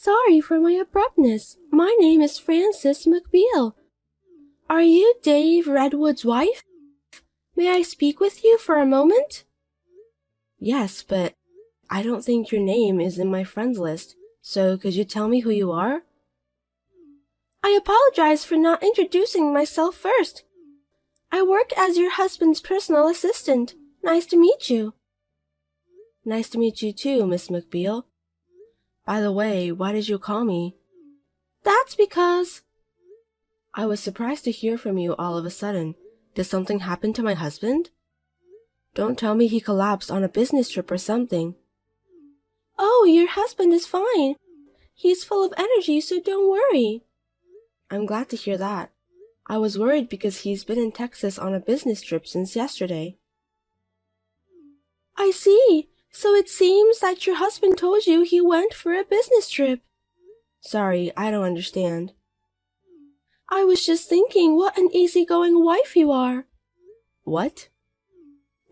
Sorry for my abruptness. My name is Frances McBeal. Are you Dave Redwood's wife? May I speak with you for a moment? Yes, but I don't think your name is in my friends list, so could you tell me who you are? I apologize for not introducing myself first. I work as your husband's personal assistant. Nice to meet you. Nice to meet you too, Miss McBeal. By the way, why did you call me? That's because... I was surprised to hear from you all of a sudden. Did something happen to my husband? Don't tell me he collapsed on a business trip or something. Oh, your husband is fine. He's full of energy, so don't worry. I'm glad to hear that. I was worried because he's been in Texas on a business trip since yesterday. I see. So it seems that your husband told you he went for a business trip. Sorry, I don't understand. I was just thinking what an easygoing wife you are. What?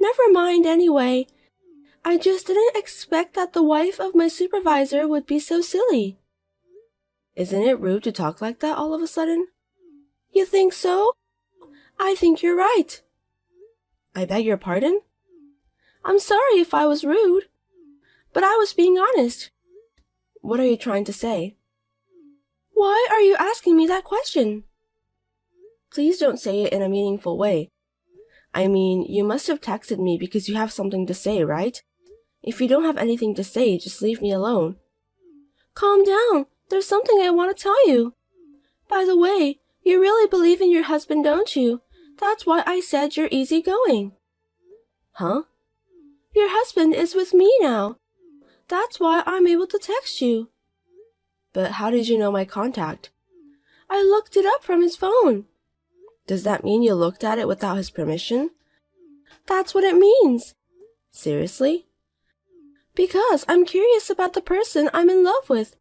Never mind anyway. I just didn't expect that the wife of my supervisor would be so silly. Isn't it rude to talk like that all of a sudden? You think so? I think you're right. I beg your pardon? I'm sorry if I was rude, but I was being honest. What are you trying to say? Why are you asking me that question? Please don't say it in a meaningful way. I mean, you must have texted me because you have something to say, right? If you don't have anything to say, just leave me alone. Calm down. There's something I want to tell you. By the way, you really believe in your husband, don't you? That's why I said you're easygoing. Huh? Your husband is with me now. That's why I'm able to text you. But how did you know my contact? I looked it up from his phone. Does that mean you looked at it without his permission? That's what it means. Seriously? Because I'm curious about the person I'm in love with.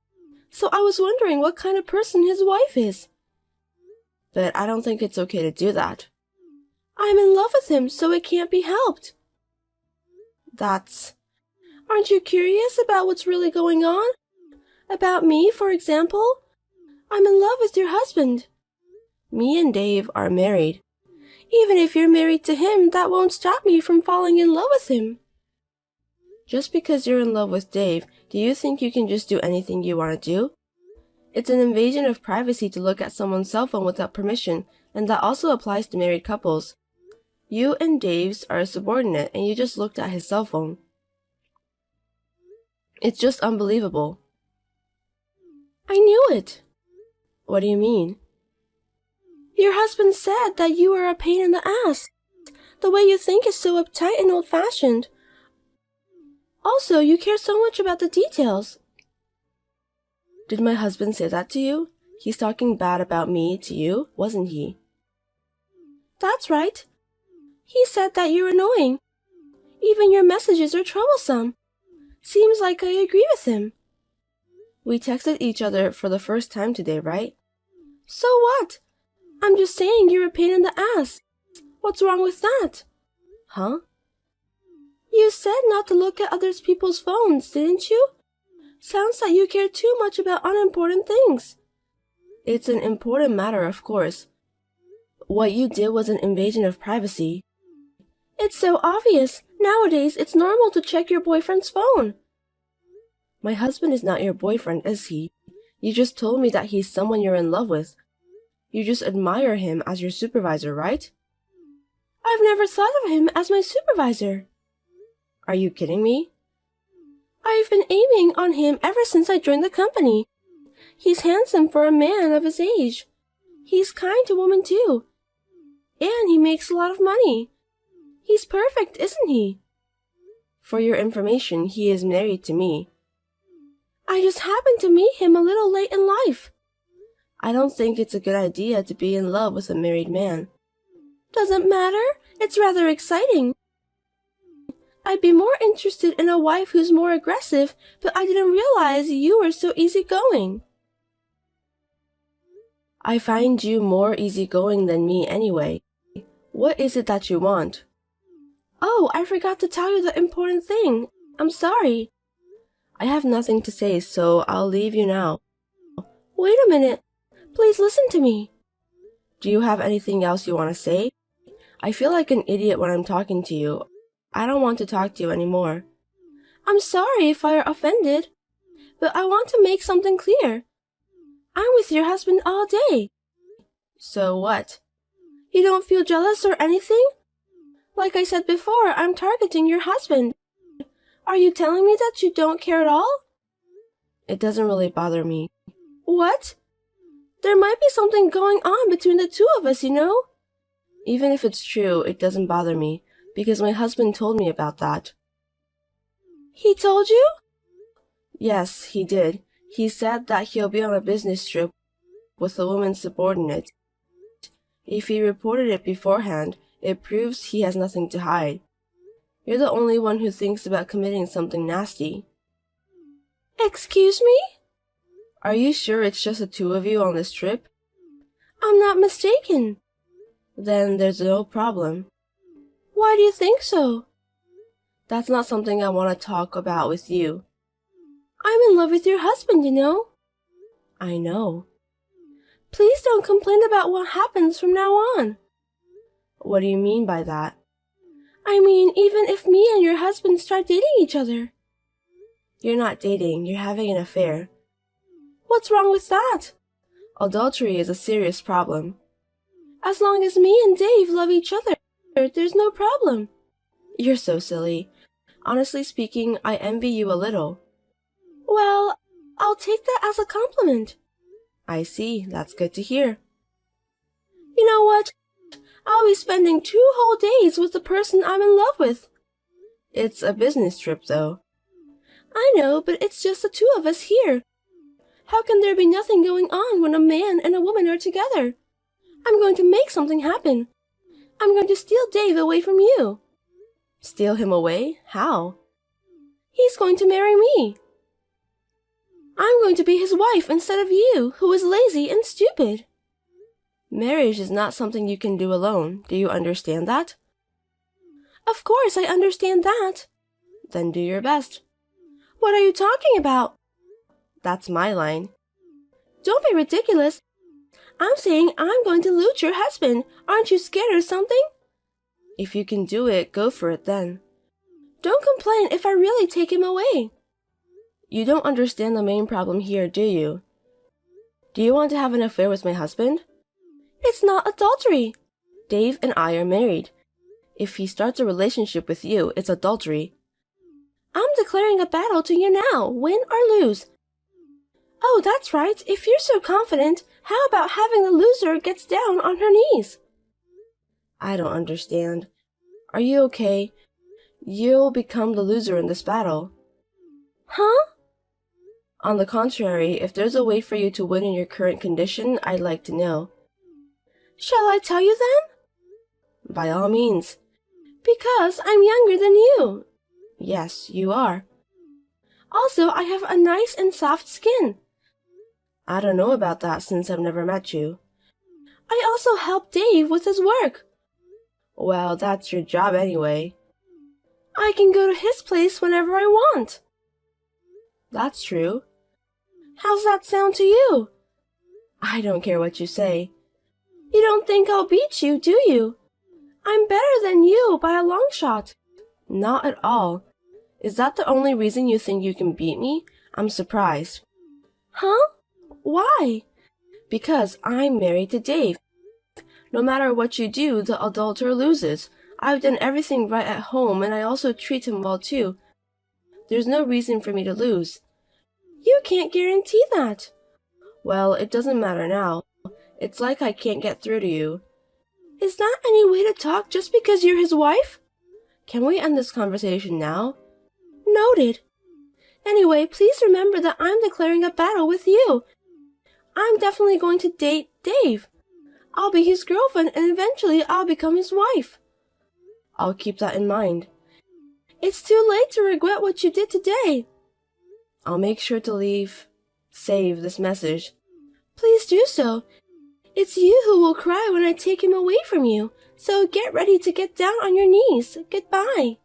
So I was wondering what kind of person his wife is. But I don't think it's okay to do that. I'm in love with him, so it can't be helped. Aren't you curious about what's really going on? About me, for example? I'm in love with your husband. Me and Dave are married. Even if you're married to him, that won't stop me from falling in love with him. Just because you're in love with Dave, do you think you can just do anything you want to do? It's an invasion of privacy to look at someone's cell phone without permission, and that also applies to married couples. You and Dave's are a subordinate, and you just looked at his cell phone. It's just unbelievable. I knew it. What do you mean? Your husband said that you are a pain in the ass. The way you think is so uptight and old-fashioned. Also, you care so much about the details. Did my husband say that to you? He's talking bad about me to you, wasn't he? That's right. He said that you're annoying. Even your messages are troublesome. Seems like I agree with him. We texted each other for the first time today, right? So what? I'm just saying you're a pain in the ass. What's wrong with that? Huh? You said not to look at other people's phones, didn't you? Sounds like you care too much about unimportant things. It's an important matter, of course. What you did was an invasion of privacy. It's so obvious. Nowadays, it's normal to check your boyfriend's phone. My husband is not your boyfriend, is he? You just told me that he's someone you're in love with. You just admire him as your supervisor, right? I've never thought of him as my supervisor. Are you kidding me? I've been aiming on him ever since I joined the company. He's handsome for a man of his age. He's kind to women too. And he makes a lot of money. He's perfect, isn't he? For your information, he is married to me. I just happened to meet him a little late in life. I don't think it's a good idea to be in love with a married man. Doesn't matter. It's rather exciting. I'd be more interested in a wife who's more aggressive, but I didn't realize you were so easygoing. I find you more easygoing than me anyway. What is it that you want? Oh, I forgot to tell you the important thing. I'm sorry. I have nothing to say, so I'll leave you now. Wait a minute. Please listen to me. Do you have anything else you want to say? I feel like an idiot when I'm talking to you. I don't want to talk to you anymore. I'm sorry if I are offended, but I want to make something clear. I'm with your husband all day. So what? You don't feel jealous or anything? Like I said before, I'm targeting your husband. Are you telling me that you don't care at all? It doesn't really bother me. What? There might be something going on between the two of us, you know? Even if it's true, it doesn't bother me, because my husband told me about that. He told you? Yes, he did. He said that he'll be on a business trip with a woman's subordinate. If he reported it beforehand, it proves he has nothing to hide. You're the only one who thinks about committing something nasty. Excuse me? Are you sure it's just the two of you on this trip? I'm not mistaken. Then there's no problem. Why do you think so? That's not something I want to talk about with you. I'm in love with your husband, you know. I know. Please don't complain about what happens from now on. What do you mean by that? I mean, even if me and your husband start dating each other. You're not dating, you're having an affair. What's wrong with that? Adultery is a serious problem. As long as me and Dave love each other, there's no problem. You're so silly. Honestly speaking, I envy you a little. Well, I'll take that as a compliment. I see, that's good to hear. You know what? I'll be spending 2 whole days with the person I'm in love with. It's a business trip, though. I know, but it's just the two of us here. How can there be nothing going on when a man and a woman are together? I'm going to make something happen. I'm going to steal Dave away from you. Steal him away? How? He's going to marry me. I'm going to be his wife instead of you, who is lazy and stupid. Marriage is not something you can do alone. Do you understand that? Of course I understand that. Then do your best. What are you talking about? That's my line. Don't be ridiculous. I'm saying I'm going to lose your husband. Aren't you scared or something? If you can do it, go for it then. Don't complain if I really take him away. You don't understand the main problem here, do you? Do you want to have an affair with my husband? It's not adultery. Dave and I are married. If he starts a relationship with you, it's adultery. I'm declaring a battle to you now, win or lose. Oh, that's right. If you're so confident, how about having the loser gets down on her knees? I don't understand. Are you okay? You'll become the loser in this battle. Huh? On the contrary, if there's a way for you to win in your current condition, I'd like to know. Shall I tell you then? By all means. Because I'm younger than you. Yes, you are. Also, I have a nice and soft skin. I don't know about that since I've never met you. I also help Dave with his work. Well, that's your job anyway. I can go to his place whenever I want. That's true. How's that sound to you? I don't care what you say. You don't think I'll beat you, do you? I'm better than you by a long shot. Not at all. Is that the only reason you think you can beat me? I'm surprised. Huh? Why? Because I'm married to Dave. No matter what you do, the adulterer loses. I've done everything right at home, and I also treat him well too. There's no reason for me to lose. You can't guarantee that. Well, it doesn't matter now. It's like I can't get through to you. Is that any way to talk just because you're his wife? Can we end this conversation now? Noted. Anyway, please remember that I'm declaring a battle with you. I'm definitely going to date Dave. I'll be his girlfriend and eventually I'll become his wife. I'll keep that in mind. It's too late to regret what you did today. I'll make sure to save this message. Please do so. It's you who will cry when I take him away from you, so get ready to get down on your knees. Goodbye.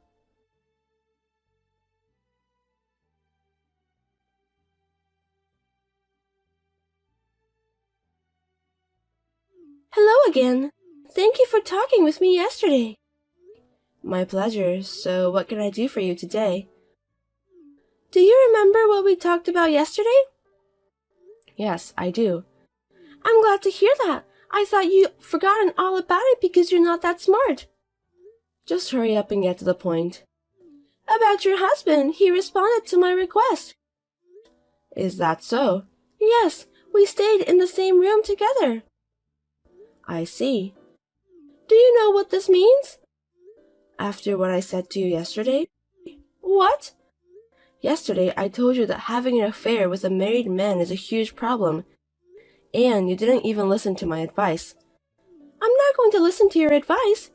again. Thank you for talking with me yesterday. My pleasure. So what can I do for you today? Do you remember what we talked about yesterday? Yes, I do. I'm glad to hear that. I thought you'd forgotten all about it because you're not that smart. Just hurry up and get to the point. About your husband, he responded to my request. Is that so? Yes, we stayed in the same room together. I see. Do you know what this means? After what I said to you yesterday? What? Yesterday I told you that having an affair with a married man is a huge problem, and you didn't even listen to my advice. I'm not going to listen to your advice.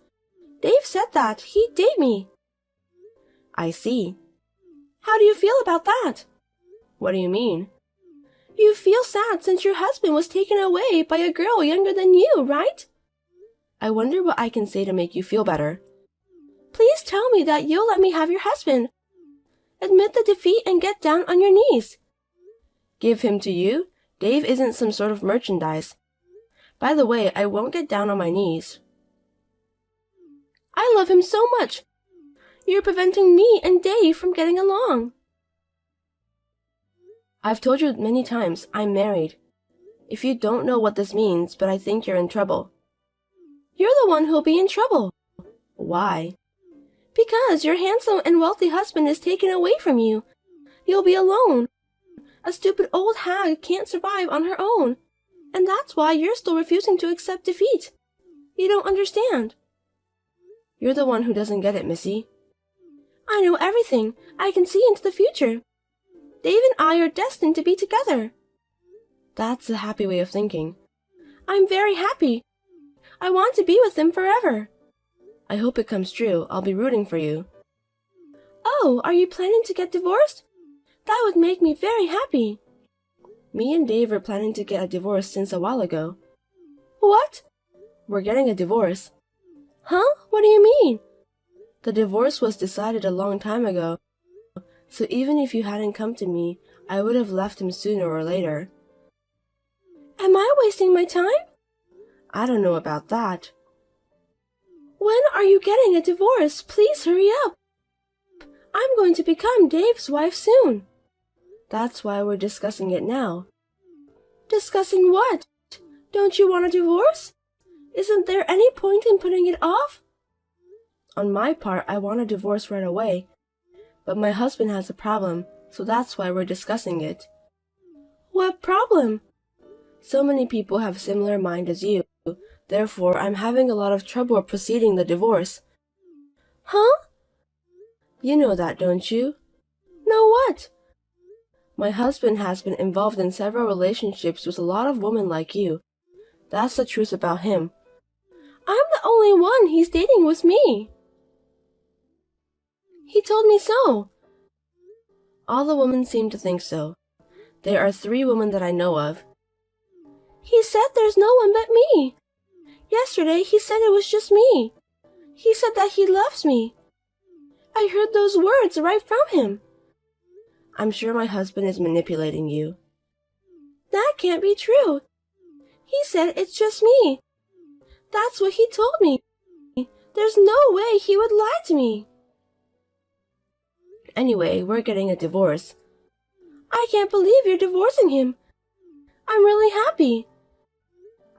Dave said that. He'd date me. I see. How do you feel about that? What do you mean? You feel sad since your husband was taken away by a girl younger than you, right? I wonder what I can say to make you feel better. Please tell me that you'll let me have your husband. Admit the defeat and get down on your knees. Give him to you? Dave isn't some sort of merchandise. By the way, I won't get down on my knees. I love him so much. You're preventing me and Dave from getting along. I've told you many times, I'm married. If you don't know what this means, but I think you're in trouble. You're the one who'll be in trouble. Why? Because your handsome and wealthy husband is taken away from you. You'll be alone. A stupid old hag can't survive on her own. And that's why you're still refusing to accept defeat. You don't understand. You're the one who doesn't get it, Missy. I know everything. I can see into the future. Dave and I are destined to be together. That's a happy way of thinking. I'm very happy. I want to be with him forever. I hope it comes true. I'll be rooting for you. Oh, are you planning to get divorced? That would make me very happy. Me and Dave are planning to get a divorce since a while ago. What? We're getting a divorce. Huh? What do you mean? The divorce was decided a long time ago, so even if you hadn't come to me, I would have left him sooner or later. Am I wasting my time? I don't know about that. When are you getting a divorce? Please hurry up. I'm going to become Dave's wife soon. That's why we're discussing it now. Discussing what? Don't you want a divorce? Isn't there any point in putting it off? On my part, I want a divorce right away. But my husband has a problem, so that's why we're discussing it. What problem? So many people have a similar mind as you. Therefore, I'm having a lot of trouble proceeding the divorce. Huh? You know that, don't you? Know what? My husband has been involved in several relationships with a lot of women like you. That's the truth about him. I'm the only one he's dating with me. He told me so. All the women seem to think so. There are 3 women that I know of. He said there's no one but me. Yesterday he said it was just me. He said that he loves me. I heard those words right from him. I'm sure my husband is manipulating you. That can't be true. He said it's just me. That's what he told me. There's no way he would lie to me. Anyway, we're getting a divorce. I can't believe you're divorcing him. I'm really happy.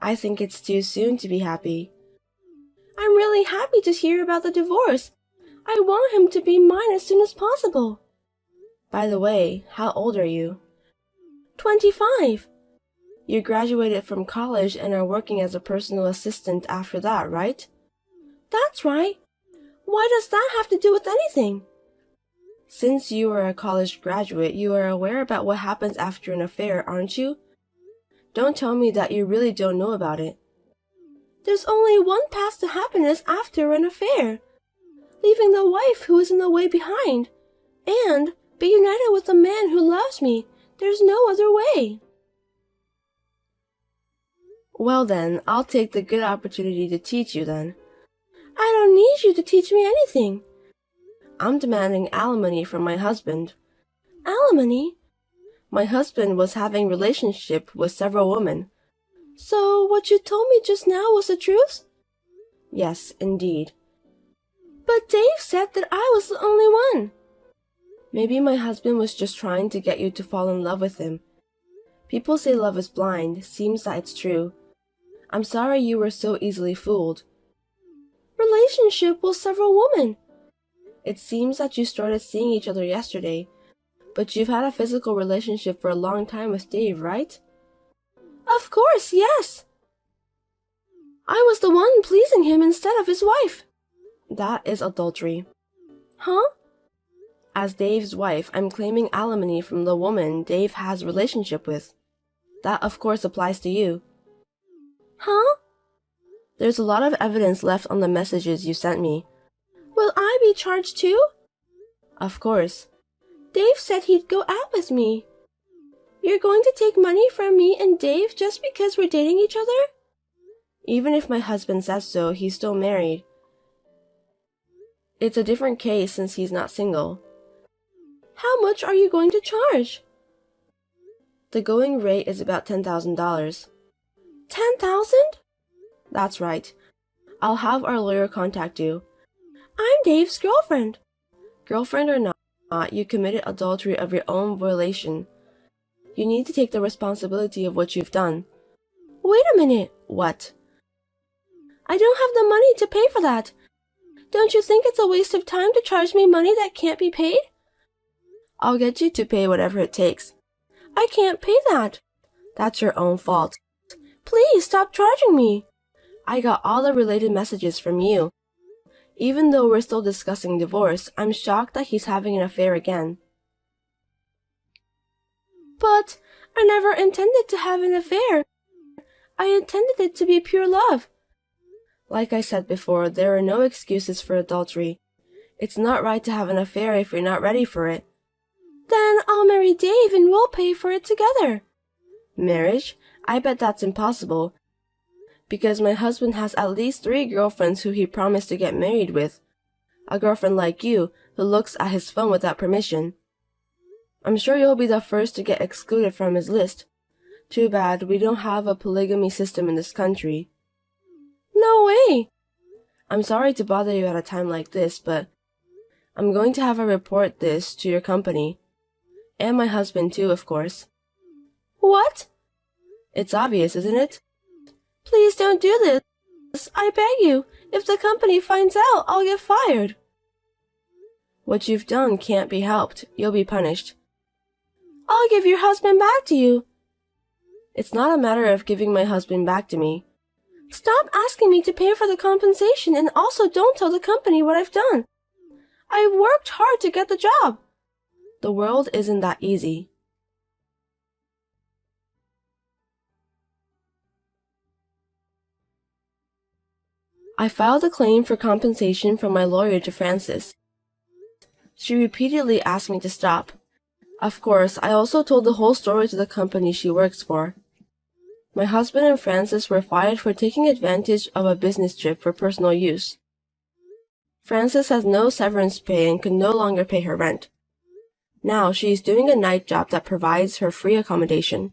I think it's too soon to be happy. I'm really happy to hear about the divorce. I want him to be mine as soon as possible. By the way, how old are you? 25. You graduated from college and are working as a personal assistant after that, right? That's right. Why does that have to do with anything? Since you are a college graduate, you are aware about what happens after an affair, aren't you? Don't tell me that you really don't know about it. There's only one path to happiness after an affair. Leaving the wife who is in the way behind. And be united with the man who loves me. There's no other way. Well then, I'll take the good opportunity to teach you then. I don't need you to teach me anything. I'm demanding alimony from my husband. Alimony? My husband was having a relationship with several women. So what you told me just now was the truth? Yes, indeed. But Dave said that I was the only one. Maybe my husband was just trying to get you to fall in love with him. People say love is blind. Seems that it's true. I'm sorry you were so easily fooled. Relationship with several women. It seems that you started seeing each other yesterday, but you've had a physical relationship for a long time with Dave, right? Of course, yes. I was the one pleasing him instead of his wife. That is adultery. Huh? As Dave's wife, I'm claiming alimony from the woman Dave has a relationship with. That, of course, applies to you. Huh? There's a lot of evidence left on the messages you sent me. Will I be charged too? Of course. Dave said he'd go out with me. You're going to take money from me and Dave just because we're dating each other? Even if my husband says so, he's still married. It's a different case since he's not single. How much are you going to charge? The going rate is about $10,000. $10,000? That's right. I'll have our lawyer contact you. I'm Dave's girlfriend. Girlfriend or not, you committed adultery of your own violation. You need to take the responsibility of what you've done. Wait a minute. What? I don't have the money to pay for that. Don't you think it's a waste of time to charge me money that can't be paid? I'll get you to pay whatever it takes. I can't pay that. That's your own fault. Please stop charging me. I got all the related messages from you. Even though we're still discussing divorce, I'm shocked that he's having an affair again. But I never intended to have an affair. I intended it to be pure love. Like I said before, there are no excuses for adultery. It's not right to have an affair if you're not ready for it. Then I'll marry Dave and we'll pay for it together. Marriage? I bet that's impossible. Because my husband has at least 3 girlfriends who he promised to get married with. A girlfriend like you, who looks at his phone without permission. I'm sure you'll be the first to get excluded from his list. Too bad we don't have a polygamy system in this country. No way! I'm sorry to bother you at a time like this, but I'm going to have her report this to your company. And my husband too, of course. What? It's obvious, isn't it? Please don't do this. I beg you. If the company finds out, I'll get fired. What you've done can't be helped. You'll be punished. I'll give your husband back to you. It's not a matter of giving my husband back to me. Stop asking me to pay for the compensation and also don't tell the company what I've done. I worked hard to get the job. The world isn't that easy. I filed a claim for compensation from my lawyer to Frances. She repeatedly asked me to stop. Of course, I also told the whole story to the company she works for. My husband and Frances were fired for taking advantage of a business trip for personal use. Frances has no severance pay and can no longer pay her rent. Now she is doing a night job that provides her free accommodation.